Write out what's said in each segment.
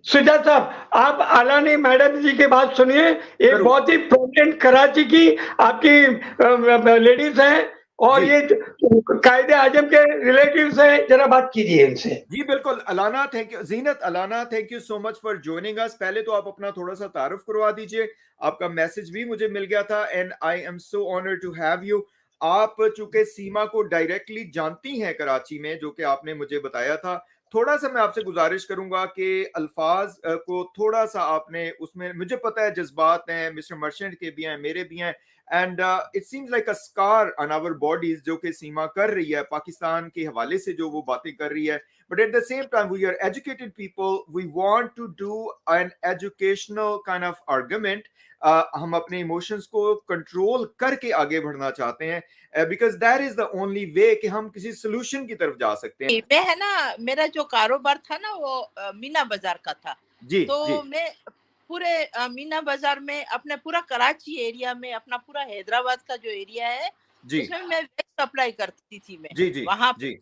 सुजात साहब, आप अलानी मैडम जी की बात सुनिए। ये जरूर। बहुत ही प्रोमिनेंट कराची की आपकी लेडीज हैं और जी ये कायदे आजम के रिलेटिव्स हैं। जरा बात कीजिए इनसे। जी बिल्कुल। Alana thank you, Zeenat Alana thank you so much for joining us. पहले तो आप अपना थोड़ा सा तारुफ करवा दीजिए। आपका मैसेज भी मुझे मिल गया था and I am so honoured to have you. आप चूंकि सीमा को डायरेक्टली जानती हैं कराची में, जो कि आपने मुझे बताया था, थोड़ा सा मैं आपसे गुजारिश करूंगा कि अल्फाज को थोड़ा सा आपने उसमें, मुझे पता है जज्बात हैं, मिस्टर मर्चेंट के भी हैं, मेरे भी हैं, and it seems like a scar on our bodies जो कि सीमा कर रही है पाकिस्तान के हवाले से, जो वो बातें कर रही है। But at the same time, we are educated people. We want to do an educational kind of argument. हम अपने इमोशंस को कंट्रोल करके आगे बढ़ना चाहते हैं, because that is the only way कि हम किसी सोल्यूशन की तरफ जा सकते हैं। मैं है ना, मेरा जो कारोबार था ना वो मीना बाजार का था। जी तो जी मैं पूरे मीना बाजार में, अपने पूरा कराची एरिया में, अपना पूरा हैदराबाद का जो एरिया है जी उसमें मैं वेज सप्लाई करती थी मैं जी जी वहां पे। जी।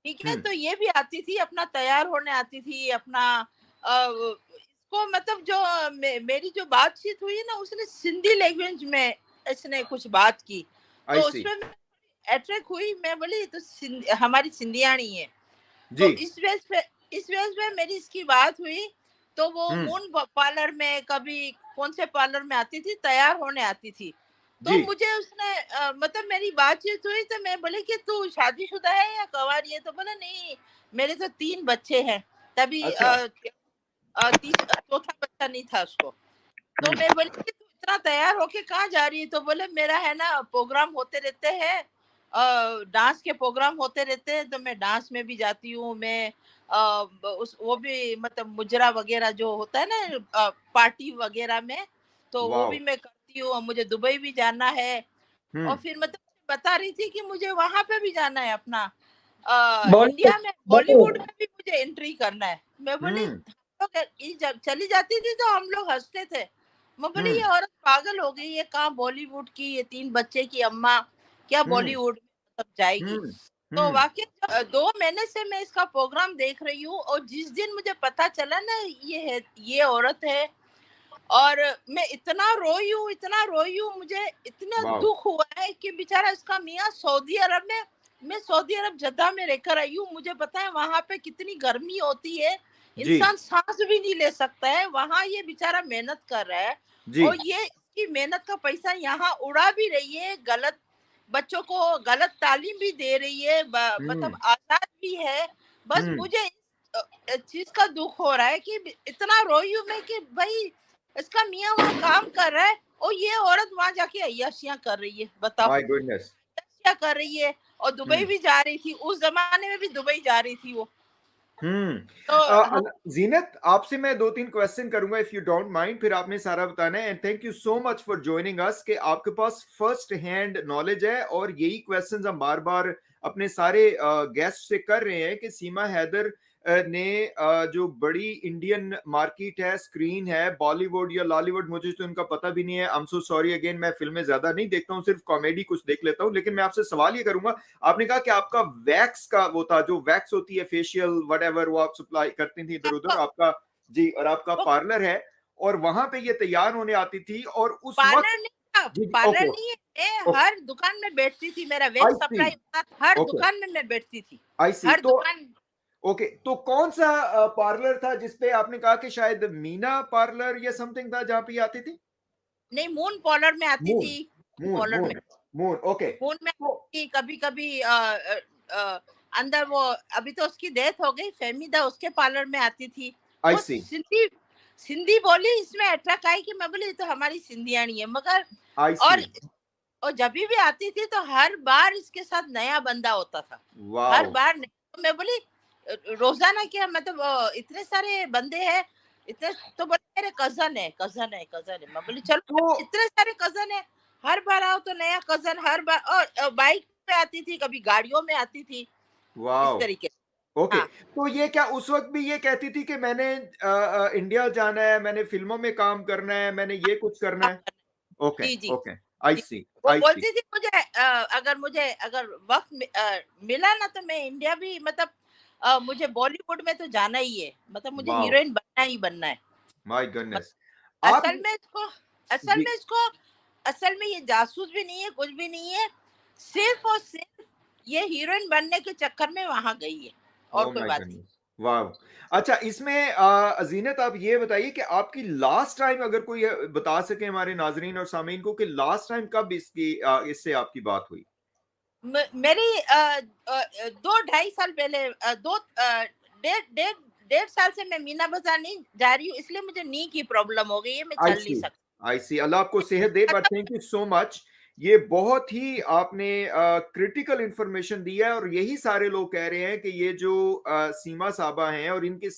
ठीक है, तो ये भी आती थी, अपना तैयार होने आती थी अपना। इसको मतलब जो मेरी जो बातचीत हुई ना, उसने सिंधी लैंग्वेज में इसने कुछ बात की, आई तो सी। उसमें अट्रैक्ट हुई। मैं बोली ये तो हमारी सिंधियाणी है। जी। तो इस वजह से मेरी इसकी बात हुई। तो वो हम्म। मून पार्लर में, कभी कौन से पार्लर में आती थी, तैयार होने आती थी। तो जी। मुझे उसने मतलब मेरी बातचीत हुई, तो मैं बोली कि तू शादीशुदा है या कुंवारी है? तो बोला नहीं, मेरे तो 3 बच्चे हैं। तभी अच्छा। चौथा बच्चा नहीं था उसको। तो हम्म मैं बोली कि तू इतना तैयार होके कहाँ जा रही है? तो बोले मेरा है ना प्रोग्राम होते रहते हैं, डांस के प्रोग्राम होते रहते हैं, तो मैं डांस में भी जाती हूँ। मैं उस वो भी मतलब मुजरा वगैरह जो होता है ना, पार्टी वगैरह में, तो वो वाओ। भी मैं करती हूँ। और मुझे दुबई भी जाना है। और हम्म फिर मतलब बता रही थी कि मुझे वहां पे भी जाना है अपना, बॉलीवुड इंडिया में बॉलीवुड बॉलीवुड में भी मुझे एंट्री करना है। मैं बोली हम्म हम लोग जब चली जाती थी तो हम लोग हंसते थे। मैं बोली ये हम्म औरत पागल हो गई है, कहाँ बॉलीवुड की, ये 3 बच्चे की अम्मा क्या हम्म बॉलीवुड में सब जाएगी? हम्म तो हम्म वाकई 2 महीने से मैं इसका प्रोग्राम देख रही हूँ, और जिस दिन मुझे पता चला ना ये औरत है, और मैं इतना रोई हूँ, मुझे इतना वाओ। दुख हुआ है कि बेचारा इसका मियाँ सऊदी अरब में, मैं सऊदी अरब जद्दा में रहकर आई हूँ। मुझे पता है वहां पे कितनी गर्मी होती है, जी इंसान सांस भी नहीं ले सकता है। वहां ये बेचारा मेहनत कर रहा है, जी। और ये इसकी मेहनत का पैसा यहाँ उड़ा भी रही है, गलत बच्चों को गलत तालीम भी दे रही है, मतलब हम्म आजाद भी है। बस हम्म मुझे इस चीज का दुख हो रहा है कि इतना रोई हूँ मैं कि भाई इसका मियाँ वहाँ काम कर रहा है, और ये औरत वहां जाके अय्याशियां कर रही है। बताओ, माय गुडनेस। अय्याशियां कर रही है। और दुबई हम्म भी जा रही थी, उस जमाने में भी दुबई जा रही थी वो। हम्म। तो हम जीनत, आपसे मैं दो तीन क्वेश्चन करूंगा इफ यू डोंट माइंड, फिर आपने सारा बताना है। And thank you so much for joining अस कि आपके पास फर्स्ट हैंड नॉलेज है, और यही क्वेश्चंस हम बार बार अपने सारे गेस्ट से कर रहे हैं कि सीमा हैदर ने जो बड़ी इंडियन मार्केट है, स्क्रीन है, बॉलीवुड या लॉलीवुड, मुझे तो इनका पता भी नहीं है। आई एम सो सॉरी अगेन, मैं फिल्में ज्यादा नहीं देखता हूँ, सिर्फ कॉमेडी कुछ देख लेता हूँ। लेकिन मैं आपसे सवाल ये करूंगा, आपने कहा कि आपका वैक्स का वो था, जो वैक्स होती है फेशियल वट वो आप सप्लाई करती थी इधर उधर आपका। जी, और आपका वो पार्लर है, और वहां पे ये तैयार होने आती थी, और उस वक्त। पार्लर नहीं था, जी जी। पार्लर ओके नहीं है। मैं ओके। हर दुकान में बैठती थी, मेरा वेज आई सी। सप्लाई होता था, हर ओके दुकान में मैं बैठती थी। आई सी। हर तो दुकान। ओके, तो कौन सा पार्लर था जिसपे आपने कहा कि शायद मीना पार्लर या समथिंग था जहां पे ये आती थी? नहीं, मून पार्लर में आती मून थी। मून पार्लर में, मून मून। ओके। मून में तो आती थी। कभी कभी अंदर वो, अभी तो उसकी डेथ हो गई, फेमिदा, उसके पार्लर में आती थी। आई वो सी। सिंधी सिंधी बोली इसमें अट्रैक्ट आई कि मैं बोली ये तो हमारी सिंधियाणी है। मगर आई सी। और और जब भी आती थी तो हर बार इसके साथ नया बंदा होता था, हर वाओ। बार तो मैं बोली रोजाना क्या मतलब इतने सारे बंदे हैं, इतने। तो बोले मेरे कजन है, कजन है, कजन है। मैं बोली चलो, तो इतने सारे कजन है, हर बार आओ तो नया कजन, हर बार। और बाइक पे आती थी, कभी गाड़ियों में आती थी, इस वाओ। तरीके से। ओके, हाँ, तो ये क्या उस वक्त भी ये कहती थी कि मैंने इंडिया जाना है, मैंने फिल्मों में काम करना है, मैंने ये कुछ करना हाँ, है? ओके जी जी ओके। आई जी। सी। वो आई सी। बोलती थी मुझे, अगर वक्त मिला ना तो मैं इंडिया भी मतलब मुझे बॉलीवुड में तो जाना ही है, मतलब मुझे वाओ, हीरोइन बनना ही बनना है। माय मत गुडनेस। आप असल में इसको असल जी, में इसको असल में ये जासूस भी नहीं है, कुछ भी नहीं है। सिर्फ़ और सिर्फ़ ये हीरोइन बनने के चक्कर में वहाँ गई है, और ओह कोई माय बात नहीं। Goodness, wow. अच्छा, इसमें ज़ीनत आप ये बताइए कि आपकी लास्ट टाइम, अगर कोई बता सके हमारे नाज़रीन और सामीन को, कि लास्ट टाइम कब इससे आपकी बात हुई? मेरी 2 ढाई साल पहले, 2 डेढ़ डेढ़ डेढ़ साल से मैं मीना बाज़ार नहीं जा रही हूँ, इसलिए मुझे नी की प्रॉब्लम हो गई है, मैं आई चल नहीं सी, सकती। आई सी। अल्लाह आपको सेहत दे, but thank you so much. ये बहुत ही आपने क्रिटिकल इंफॉर्मेशन दी है, और यही सारे लोग कह रहे हैं कि ये जो सीमा साहबा हैं और इनके